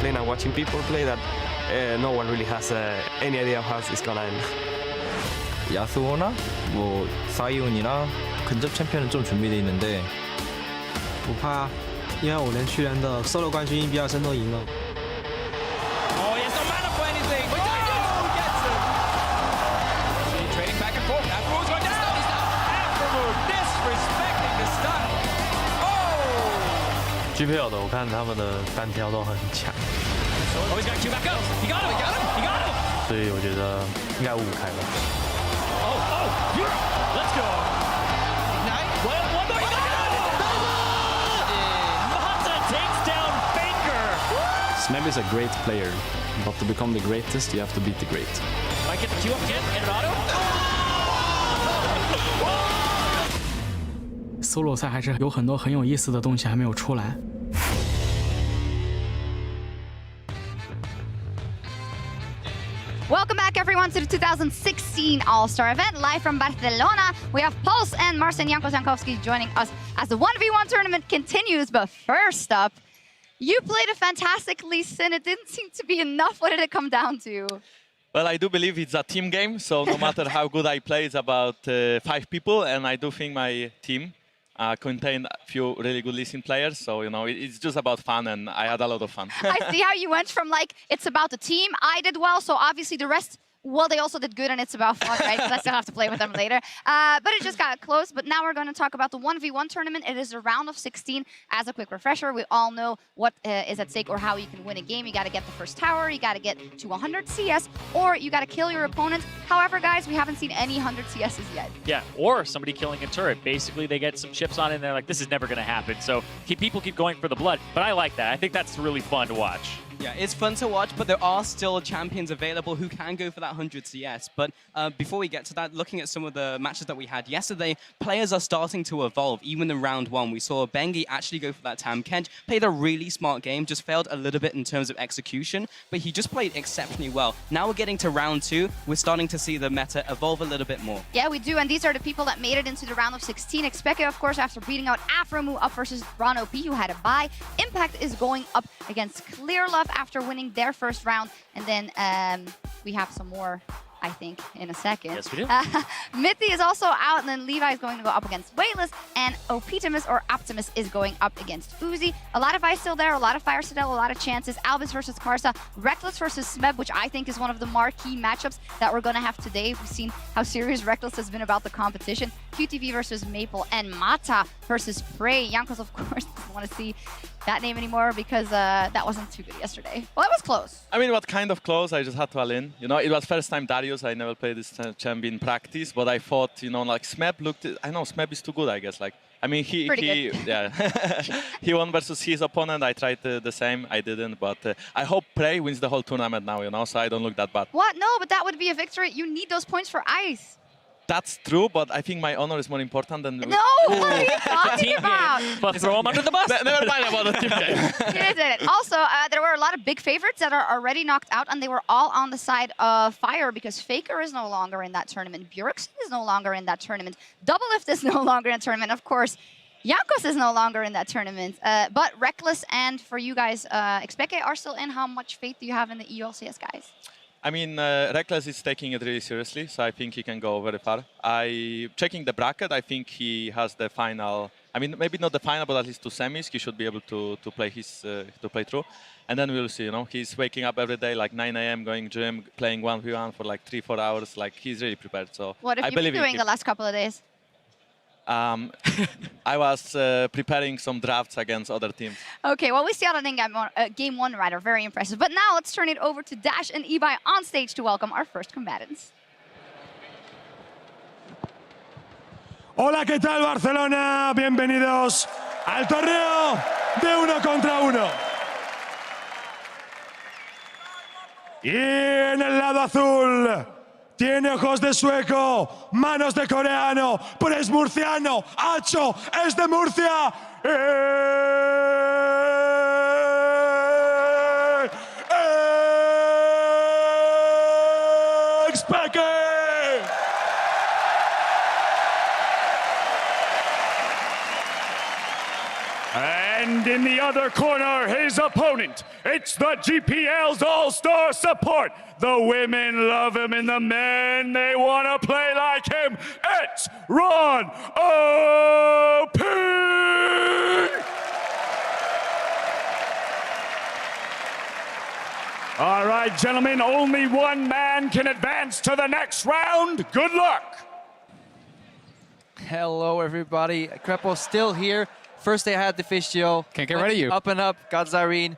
playing and watching people play that no one really has any idea how it's gonna end. 야스오나 뭐 사이온이나 근접 챔피언은 좀 준비돼 있는데 不怕，因为我连去年的 solo 冠军比尔森都赢了。 Oh, he has no mana for anything. But he gets it. See, trading back and forth. Afro's going down. Afro disrespecting the stun. Oh! GPL 的，我看他们的单挑都很强， Oh, he's got Q back up. He got him. He got him. He got him. 所以我觉得应该5-5开吧。 Oh, Europe. Let's go. Ignite. One more. He got it. Mata takes down Faker. Smeb is a great player, but to become the greatest, you have to beat the great. Might get the Q up again. And an auto. solo 赛还是有很多很有意思的东西还没有出来。 Welcome back, everyone, to the 2016 All-Star event, live from Barcelona. We have Pulse and Marcin Jankowski joining us as the 1v1 tournament continues. But first up, you played a fantastic Lee Sin. It didn't seem to be enough. What did it come down to? Well, I do believe it's a team game, so no matter how good I play, it's about 5 people, and I do think my team contained a few really good listening players, so you know it's just about fun, and I had a lot of fun. I see how you went from like, it's about the team, I did well, so obviously the rest, well, they also did good, and it's about fun, right? Because I still have to play with them later. But it just got close. But now we're going to talk about the 1v1 tournament. It is a round of 16. As a quick refresher, we all know what is at stake or how you can win a game. You got to get the first tower, you got to get to 100 CS, or you got to kill your opponent. However, guys, we haven't seen any 100 CSs yet. Yeah, or somebody killing a turret. Basically, they get some chips on it, and they're like, this is never going to happen. So people keep going for the blood. But I like that. I think that's really fun to watch. Yeah, it's fun to watch, but there are still champions available who can go for that 100 CS. But before we get to that, looking at some of the matches that we had yesterday, players are starting to evolve. Even in round 1, we saw Bengi actually go for that Tam. Kench played a really smart game, just failed a little bit in terms of execution, but he just played exceptionally well. Now we're getting to round 2, we're starting to see the meta evolve a little bit more. Yeah, we do, and these are the people that made it into the round of 16. xPeke, of course, after beating out Afromu up versus RonOP, who had a bye. Impact is going up against Clearlove after winning their first round, and then we have some more, I think, in a second. Yes, we do. Mithy is also out, and then Levi is going to go up against Weightless, and Optimus or Optimus is going up against Uzi. A lot of ice still there, a lot of fire still, a lot of chances. Albus versus Karsa, Reckless versus Smeb, which I think is one of the marquee matchups that we're going to have today. We've seen how serious Reckless has been about the competition. QTV versus Maple, and Mata versus Prey. Jankos, of course, doesn't want to see that name anymore because that wasn't too good yesterday. Well, it was close. I mean, it was kind of close. I just had to all in. You know, it was first time Darius. I never played this champion in practice, but I thought, you know, like Smeb looked. I know Smeb is too good, I guess. Like, I mean, he yeah, he won versus his opponent. I tried the same. I didn't, but I hope Prey wins the whole tournament now. You know, so I don't look that bad. What? No, but that would be a victory. You need those points for ice. That's true, but I think my honor is more important than... No, what are you talking about? But throw him under the bus. Never mind about the team game. You did it. Also, there were a lot of big favorites that are already knocked out, and they were all on the side of Fire because Faker is no longer in that tournament. Bjorkson is no longer in that tournament. Doublelift is no longer in the tournament. Of course, Jankos is no longer in that tournament. But Reckless and, for you guys, xPeke are still in. How much faith do you have in the EULCS guys? I mean, Reckless is taking it really seriously, so I think he can go very far. Checking the bracket, I think he has the final. I mean, maybe not the final, but at least 2 semis. He should be able to play his to play through, and then we'll see. You know, he's waking up every day like 9 a.m., going gym, playing 1v1 for like 3-4 hours. Like he's really prepared. So what have you been doing the last couple of days? I was preparing some drafts against other teams. Okay, well, we see out in game 1, rather. Very impressive. But now let's turn it over to Dash and Ibai on stage to welcome our first combatants. Hola, ¿qué tal, Barcelona? Bienvenidos al torneo de 1 contra 1. Y en el lado azul... Tiene ojos de sueco, manos de coreano, pero es murciano. Hacho es de Murcia. xPeke. And in the other corner, his opponent. It's the GPL's all-star support. The women love him and the men, they want to play like him. It's RonOP! All right, gentlemen, only one man can advance to the next round. Good luck. Hello, everybody. Crepo's still here. First day I had the Fistio. Can't get rid of you. Up and up. Got Zareen.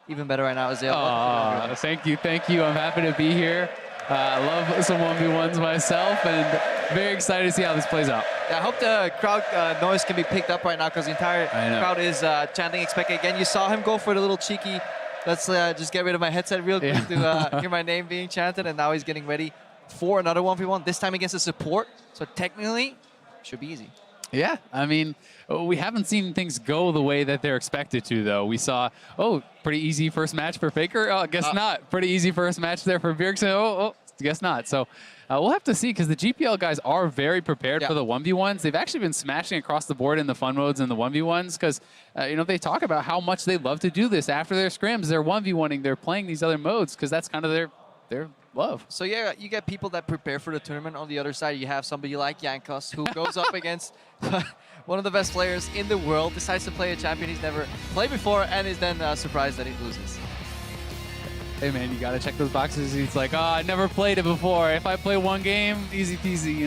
Even better right now, Azale. Thank you. I'm happy to be here. I love some 1v1s myself, and very excited to see how this plays out. Yeah, I hope the crowd noise can be picked up right now because the entire crowd is chanting xPeke again. You saw him go for the little cheeky, let's just get rid of my headset real quick to hear my name being chanted, and now he's getting ready for another 1v1, this time against the support. So technically, should be easy. Yeah, I mean, we haven't seen things go the way that they're expected to, though. We saw, pretty easy first match for Faker. Oh, guess not. Pretty easy first match there for Bjergsen. Guess not. So we'll have to see, because the GPL guys are very prepared for the 1v1s. They've actually been smashing across the board in the fun modes and the 1v1s, because, they talk about how much they love to do this. After their scrims, they're 1v1ing, they're playing these other modes, because that's kind of their love. So yeah, you get people that prepare for the tournament. On the other side, you have somebody like Jankos, who goes up against one of the best players in the world, decides to play a champion he's never played before, and is then surprised that he loses. Hey man, you gotta check those boxes. He's like, I never played it before. If I play one game, easy peasy,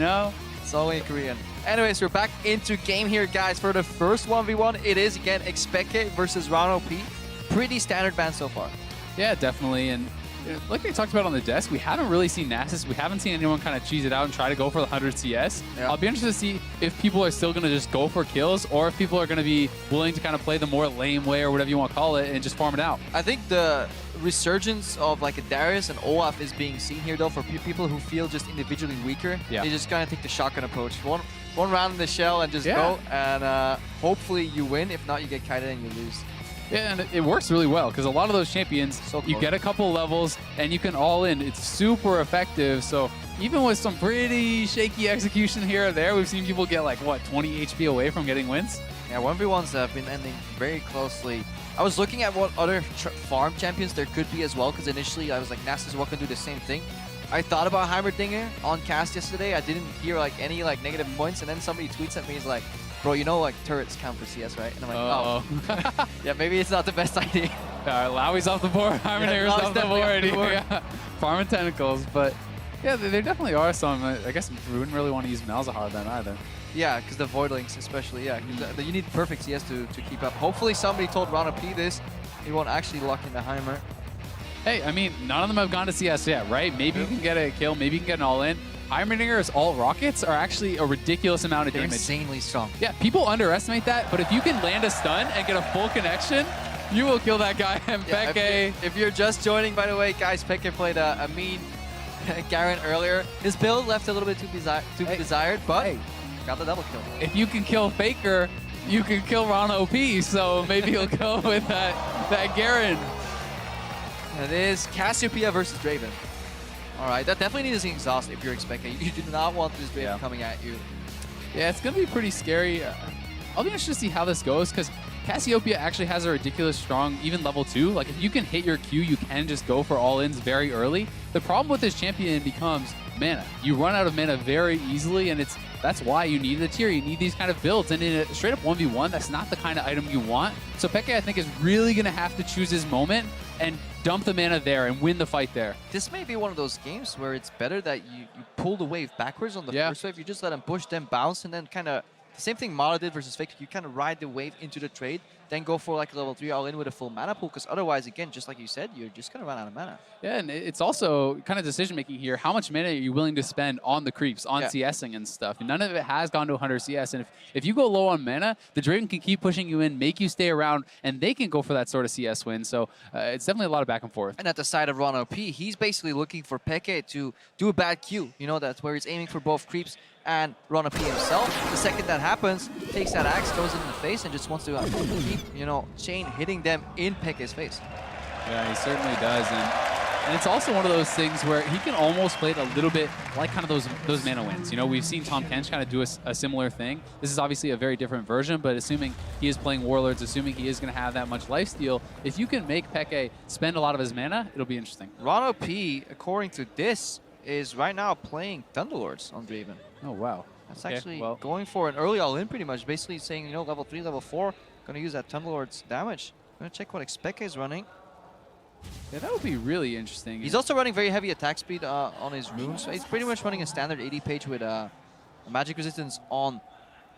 It's only in Korean. Anyways, we're back into game here, guys. For the first 1v1, it is, again, xPeke versus RonOP. Pretty standard ban so far. Yeah, definitely. And like we talked about on the desk, we haven't really seen Nasus. We haven't seen anyone kind of cheese it out and try to go for the 100 CS. Yeah. I'll be interested to see if people are still going to just go for kills, or if people are going to be willing to kind of play the more lame way, or whatever you want to call it, and just farm it out. I think the resurgence of like a Darius and Olaf is being seen here, though, for people who feel just individually weaker. Yeah. They just kind of take the shotgun approach. One round in the shell and just go, and hopefully you win. If not, you get kited and you lose. Yeah, and it works really well, because a lot of those champions, you get a couple levels and you can all in. It's super effective. So even with some pretty shaky execution here or there, we've seen people get like, 20 HP away from getting wins? Yeah, 1v1s have been ending very closely. I was looking at what other farm champions there could be as well, because initially I was like, Nasus what can do the same thing. I thought about Heimerdinger on cast yesterday. I didn't hear any negative points, and then somebody tweets at me, he's like, bro, turrets count for CS, right? And I'm like, yeah, maybe it's not the best idea. Lowy's off the board, Heimerdinger's off the board. Yeah. Farming tentacles, but yeah, there definitely are some. I guess we wouldn't really want to use Malzahar then either. Yeah, because the Voidlings especially, you need perfect CS to keep up. Hopefully somebody told RonOP this. He won't actually lock in the Heimer. Hey, I mean, none of them have gone to CS yet, right? Maybe you can get a kill, maybe you can get an all-in. Heimerdinger's all rockets are actually a ridiculous amount of damage. They're insanely strong. Yeah, people underestimate that, but if you can land a stun and get a full connection, you will kill that guy. xPeke. Yeah, if you're just joining, by the way, guys, xPeke played a mean Garen earlier. His build left a little bit too desired, but got the double kill. If you can kill Faker, you can kill RonOP, so maybe he'll go with that Garen. It is Cassiopeia versus Draven. All right, that definitely needs an exhaust if you're xPeke. You do not want this Draven coming at you. Yeah, it's going to be pretty scary. I'll be interested to see how this goes, because Cassiopeia actually has a ridiculous strong, even level 2. Like, if you can hit your Q, you can just go for all-ins very early. The problem with this champion becomes mana. You run out of mana very easily, and that's why you need the tier. You need these kind of builds, and in a straight-up 1v1, that's not the kind of item you want. So xPeke, I think, is really going to have to choose his moment and dump the mana there and win the fight there. This may be one of those games where it's better that you pull the wave backwards on the first wave. You just let them push, then bounce, and then kind of the same thing Mara did versus Faker. You kind of ride the wave into the trade, then go for like a level 3 all-in with a full mana pool, because otherwise, again, just like you said, you're just going to run out of mana. Yeah, and it's also kind of decision-making here. How much mana are you willing to spend on the creeps, on CSing and stuff? And none of it has gone to 100 CS, and if you go low on mana, the Draven can keep pushing you in, make you stay around, and they can go for that sort of CS win. So it's definitely a lot of back and forth. And at the side of RonOP, he's basically looking for xPeke to do a bad Q. That's where he's aiming for both creeps and RonOP himself. The second that happens, takes that axe, throws it in the face, and just wants to keep, Chain hitting them in xPeke's face. Yeah, he certainly does. And And it's also one of those things where he can almost play it a little bit like kind of those mana wins. You know, we've seen Tom Kench kind of do a similar thing. This is obviously a very different version, but assuming he is playing Warlords, assuming he is going to have that much lifesteal, if you can make Peke spend a lot of his mana, it'll be interesting. RonOP, according to this, is right now playing Thunderlords on Draven. Oh, wow. That's actually going for an early all-in pretty much, basically saying, you know, level 3, level 4, going to use that Thunderlord's damage. Going to check what xPeke is running. Yeah, that would be really interesting. He's also running very heavy attack speed on his runes. So he's pretty much running a standard 80 page with magic resistance on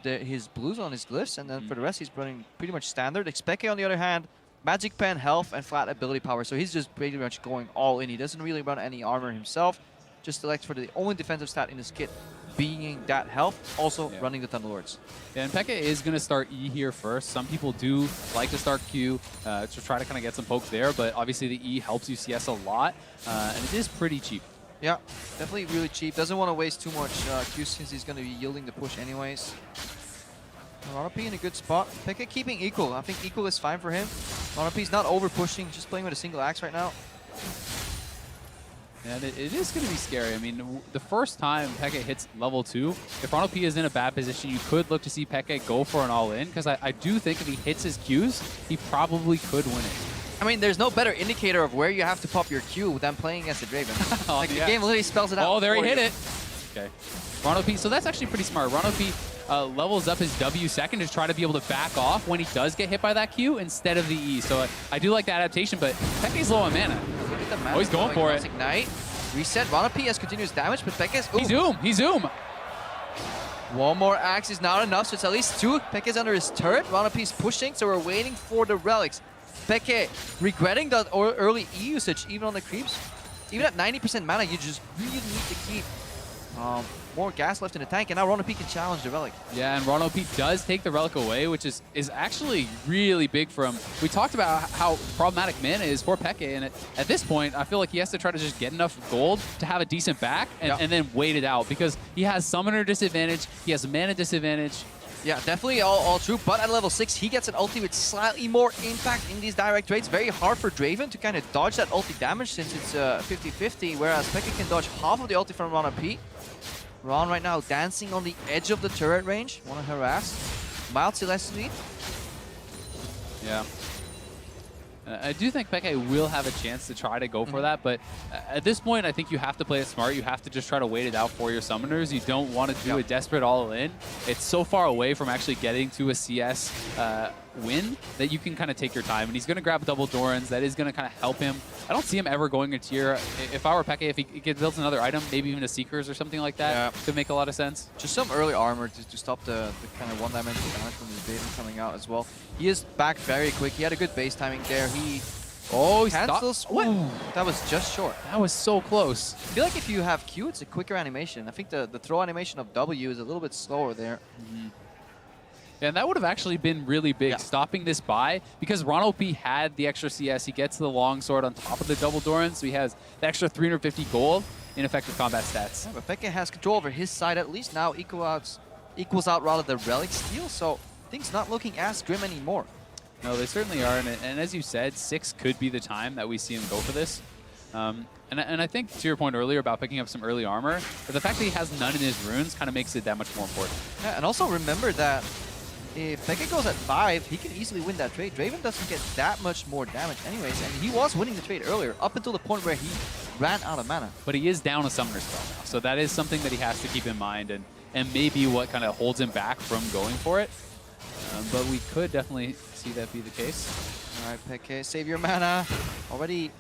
his blues, on his glyphs. And then for the rest, he's running pretty much standard. xPeke, on the other hand, magic pen, health, and flat ability power. So he's just pretty much going all in. He doesn't really run any armor himself. Just selects for the only defensive stat in his kit being that health, also running the Thunderlords. Yeah, and Peke is going to start E here first. Some people do like to start Q to try to kind of get some poke there, but obviously the E helps you CS a lot, and it is pretty cheap. Yeah, definitely really cheap. Doesn't want to waste too much Q since he's going to be yielding the push anyways. RonOP in a good spot. Peke keeping equal. I think equal is fine for him. RonOP's not over pushing, just playing with a single axe right now. And it is going to be scary. I mean, the first time Peke hits level 2, if RonOP is in a bad position, you could look to see Peke go for an all-in, because I do think if he hits his Qs, he probably could win it. I mean, there's no better indicator of where you have to pop your Q than playing against a Draven. Like, the game literally spells it out. Oh, there he hit it. Okay. RonOP, so that's actually pretty smart. RonOP levels up his W second to try to be able to back off when he does get hit by that Q instead of the E. So I do like the adaptation, but Peke's low on mana. Oh, he's going for it. Ignite. Reset. RonOP has continuous damage, but Peke's... He zoom. One more axe is not enough, so it's at least 2. Peke's under his turret. RonOP's pushing, so we're waiting for the relics. Peke regretting that early E usage, even on the creeps. Even at 90% mana, you just really need to keep more gas left in the tank, and now RonOP can challenge the relic. Yeah, and RonOP does take the relic away, which is actually really big for him. We talked about how problematic mana is for Peke, and at this point, I feel like he has to try to just get enough gold to have a decent back and then wait it out, because he has summoner disadvantage, he has mana disadvantage. Yeah, definitely all true, but at level 6, he gets an ulti with slightly more impact in these direct trades. Very hard for Draven to kind of dodge that ulti damage since it's 50-50, whereas Peke can dodge half of the ulti from RonOP. Ron right now dancing on the edge of the turret range. Want to harass. Mild Celestity. Yeah. I do think Peke will have a chance to try to go for that, but at this point, I think you have to play it smart. You have to just try to wait it out for your summoners. You don't want to do a desperate all-in. It's so far away from actually getting to a CS win that you can kind of take your time. And he's going to grab double Dorans. That is going to kind of help him. I don't see him ever going a tier. If I were Peke, if he builds another item, maybe even a Seekers or something like that, could make a lot of sense. Just some early armor to stop the kind of one-dimensional damage from his Draven coming out as well. He is back very quick. He had a good base timing there. He cancels. What? That was just short. That was so close. I feel like if you have Q, it's a quicker animation. I think the throw animation of W is a little bit slower there. Yeah, and that would have actually been really big, stopping this buy, because RonOP had the extra CS. He gets the longsword on top of the double Doran, so he has the extra 350 gold in effective combat stats. Yeah, but Peke has control over his side at least now, equals out rather the relic steal, so things not looking as grim anymore. No, they certainly are, and as you said, 6 could be the time that we see him go for this. And I think, to your point earlier about picking up some early armor, but the fact that he has none in his runes kind of makes it that much more important. Yeah, and also remember that if Peke goes at 5, he can easily win that trade. Draven doesn't get that much more damage anyways, and he was winning the trade earlier, up until the point where he ran out of mana. But he is down a summoner spell now, so that is something that he has to keep in mind, and maybe what kind of holds him back from going for it. But we could definitely see that be the case. All right, Peke, save your mana. Already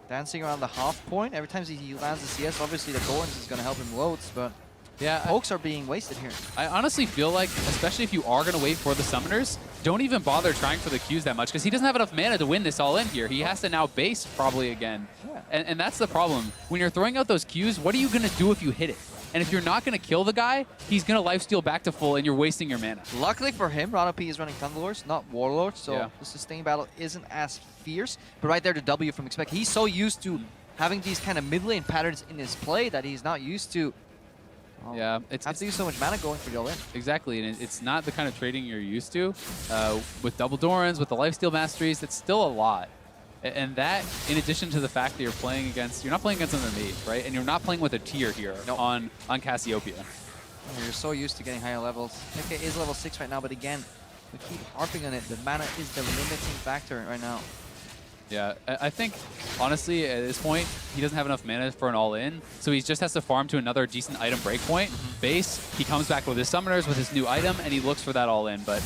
dancing around the half point. Every time he lands the CS, obviously the Dorans is going to help him loads, but yeah, pokes are being wasted here. I honestly feel like, especially if you are going to wait for the summoners, don't even bother trying for the Qs that much, because he doesn't have enough mana to win this all in here. He has to now base probably again. Yeah. And that's the problem. When you're throwing out those Qs, what are you going to do if you hit it? And if you're not going to kill the guy, he's going to lifesteal back to full, and you're wasting your mana. Luckily for him, RonOP is running Thunderlords, not Warlords, so the sustain battle isn't as fierce. But right there, the W from xPeke. He's so used to having these kind of mid lane patterns in his play that he's not used to. Yeah, it's to use so much mana going for the all-in. Exactly, and it's not the kind of trading you're used to. With double Dorans, with the lifesteal masteries, it's still a lot. And that, in addition to the fact that you're not playing against another mage, right? And you're not playing with a tier here on Cassiopeia. You're so used to getting higher levels. xPeke is level 6 right now, but again, we keep harping on it. The mana is the limiting factor right now. Yeah, I think, honestly, at this point, he doesn't have enough mana for an all-in, so he just has to farm to another decent item breakpoint. Base, he comes back with his summoners, with his new item, and he looks for that all-in, but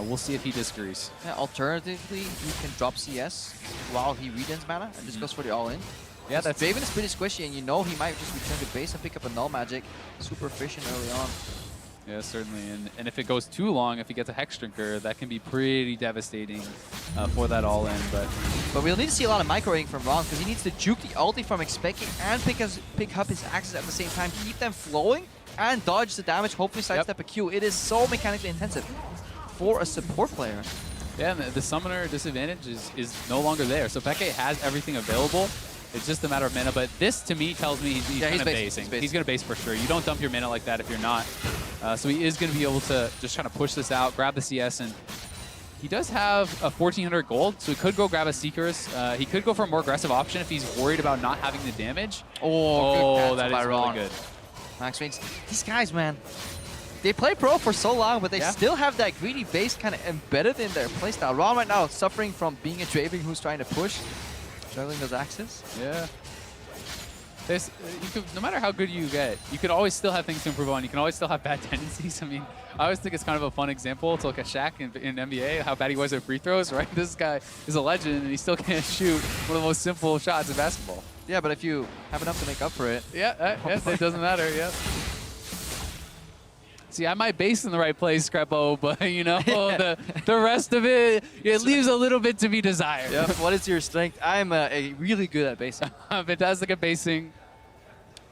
we'll see if he disagrees. Yeah, alternatively, he can drop CS while he regens mana and just goes for the all-in. Yeah, that's Draven is pretty squishy, and you know he might just return to base and pick up a null magic. Super efficient early on. Yeah, certainly. And if it goes too long, if he gets a Hex Drinker, that can be pretty devastating for that all-in. But we'll need to see a lot of micro-rating from Ron, because he needs to juke the ulti from xPeke and pick up his axes at the same time, keep them flowing, and dodge the damage, hopefully sidestep a Q. It is so mechanically intensive for a support player. Yeah, and the summoner disadvantage is no longer there. So Peke has everything available. It's just a matter of mana, but this to me tells me he's kind of basing. He's going to base for sure. You don't dump your mana like that if you're not. So he is going to be able to just try to push this out, grab the CS, and he does have a 1,400 gold, so he could go grab a Seekers. He could go for a more aggressive option if he's worried about not having the damage. Oh, that is really good. Max range. These guys, man, they play pro for so long, but they still have that greedy base kind of embedded in their playstyle. Ron right now suffering from being a Draven who's trying to push. Juggling those axes? Yeah. No matter how good you get, you could always still have things to improve on. You can always still have bad tendencies. I mean, I always think it's kind of a fun example to look at Shaq in NBA, how bad he was at free throws, right? This guy is a legend, and he still can't shoot one of the most simple shots in basketball. Yeah, but if you have enough to make up for it. Yeah, it doesn't matter, yeah. See, I might base in the right place, Screpo, but, you know, the rest of it, it leaves a little bit to be desired. Yep. What is your strength? I'm really good at basing. I'm fantastic at basing.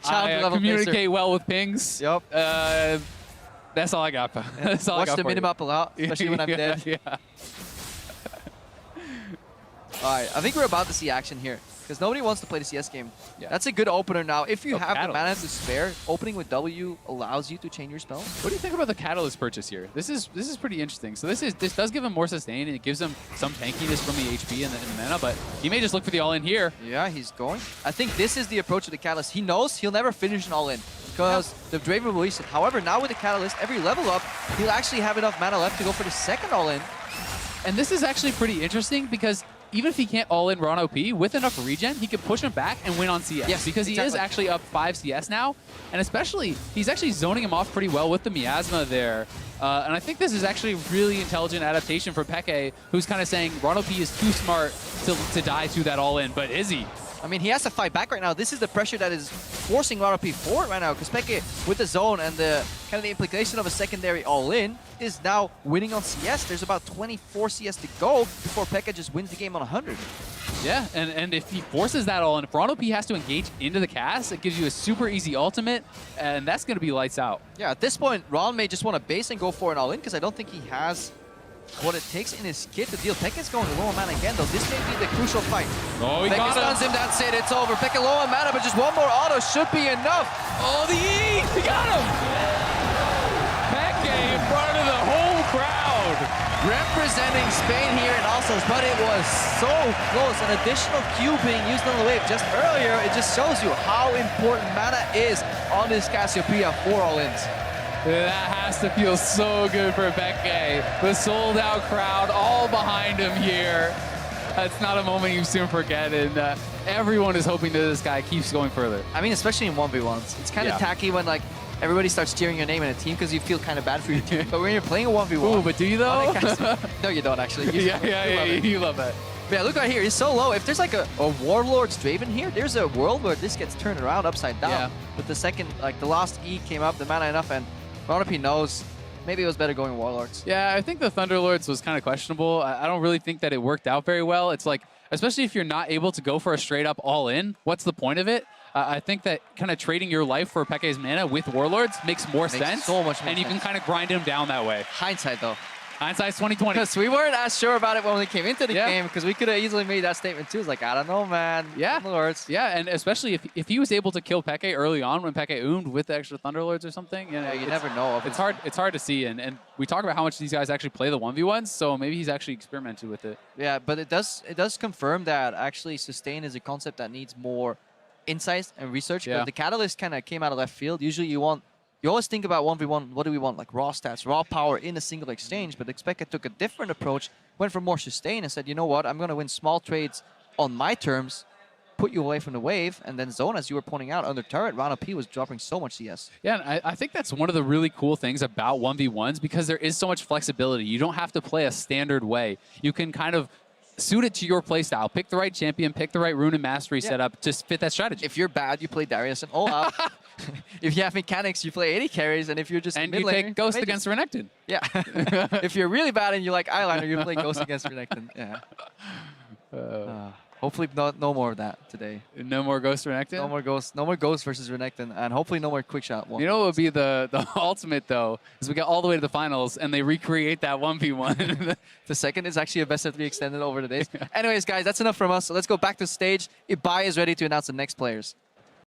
I communicate well with pings. Yep. That's all I got. That's all I got. Watch the minimap a lot, especially when I'm dead. Yeah. All right, I think we're about to see action here, because nobody wants to play the CS game. Yeah. That's a good opener now. If you have the mana to spare, opening with W allows you to chain your spells. What do you think about the Catalyst purchase here? This is pretty interesting. So this does give him more sustain, and it gives him some tankiness from the HP and the mana, but he may just look for the all-in here. Yeah, he's going. I think this is the approach of the Catalyst. He knows he'll never finish an all-in, because the Draven will release it. However, now with the Catalyst, every level up, he'll actually have enough mana left to go for the second all-in. And this is actually pretty interesting, because even if he can't all-in RonOP, with enough regen, he can push him back and win on CS. Yes, because he is actually up 5 CS now. And especially, he's actually zoning him off pretty well with the Miasma there. And I think this is actually really intelligent adaptation for Peke, who's kind of saying RonOP is too smart to die to that all-in. But is he? I mean, he has to fight back right now. This is the pressure that is forcing RonOP forward right now, because Peke, with the zone and the kind of the implication of a secondary all-in, is now winning on CS. There's about 24 CS to go before Peke just wins the game on 100. Yeah, and if he forces that all-in, if RonOP has to engage into the cast, it gives you a super easy ultimate, and that's going to be lights out. Yeah, at this point, Ron may just want to base and go for an all-in, because I don't think he has what it takes in his kit to deal. Peke's going low on mana again, though. This may be the crucial fight. Oh, he Peke stuns him. That's it. It's over. Peke low on mana, but just one more auto should be enough. Oh, the E! He got him! Peke in front of the whole crowd. Representing Spain here in Oslos, but it was so close. An additional Q being used on the wave just earlier. It just shows you how important mana is on this Cassiopeia for all-ins. That has to feel so good for Peke. The sold-out crowd all behind him here. That's not a moment you soon forget, and everyone is hoping that this guy keeps going further. I mean, especially in 1v1s. It's kind of tacky when, like, everybody starts cheering your name in a team because you feel kind of bad for your team. But when you're playing a 1v1... Ooh, but do you, though? No, you don't, actually. You love it. But yeah, look right here. It's so low. If there's like a Warlord's Draven here, there's a world where this gets turned around upside down. Yeah. But the second, like, the last E came up, the mana enough, and RonOP knows maybe it was better going Warlords. Yeah, I think the Thunderlords was kind of questionable. I don't really think that it worked out very well. It's like, especially if you're not able to go for a straight-up all-in, what's the point of it? I think that kind of trading your life for Peke's mana with Warlords makes more sense. So much more and you can kind of grind him down that way. Hindsight, though. Hindsight's 2020. Because we weren't as sure about it when we came into the game, because we could have easily made that statement too. It's like, I don't know, man. Yeah. Thunderlords. Yeah, and especially if he was able to kill Peke early on when Peke oomed with the extra Thunderlords or something. You know, you never know. It's hard to see, and we talk about how much these guys actually play the 1v1s, so maybe he's actually experimented with it. Yeah, but it does confirm that actually sustain is a concept that needs more insights and research. Yeah. But the Catalyst kind of came out of left field. Usually you always think about 1v1, what do we want? Like raw stats, raw power in a single exchange. But xPeke took a different approach, went for more sustain and said, you know what, I'm going to win small trades on my terms, put you away from the wave, and then zone, as you were pointing out, under turret, RonOP was dropping so much CS. Yeah, and I think that's one of the really cool things about 1v1s, because there is so much flexibility. You don't have to play a standard way. You can kind of suit it to your playstyle. Pick the right champion, pick the right rune and mastery setup to fit that strategy. If you're bad, you play Darius and all out. If you have mechanics, you play 80 carries, and if you're just and you take Ghost against Renekton. Yeah. If you're really bad and you like Eyeliner, you play Ghost against Renekton. Yeah. Hopefully no more of that today. No more Ghost Renekton? No more Ghost versus Renekton, and hopefully no more Quickshot. You know what would be the ultimate, though, is we get all the way to the finals, and they recreate that 1v1. The second is actually a best of 3 extended over the days. Anyways, guys, that's enough from us. So let's go back to stage. Ibai is ready to announce the next players.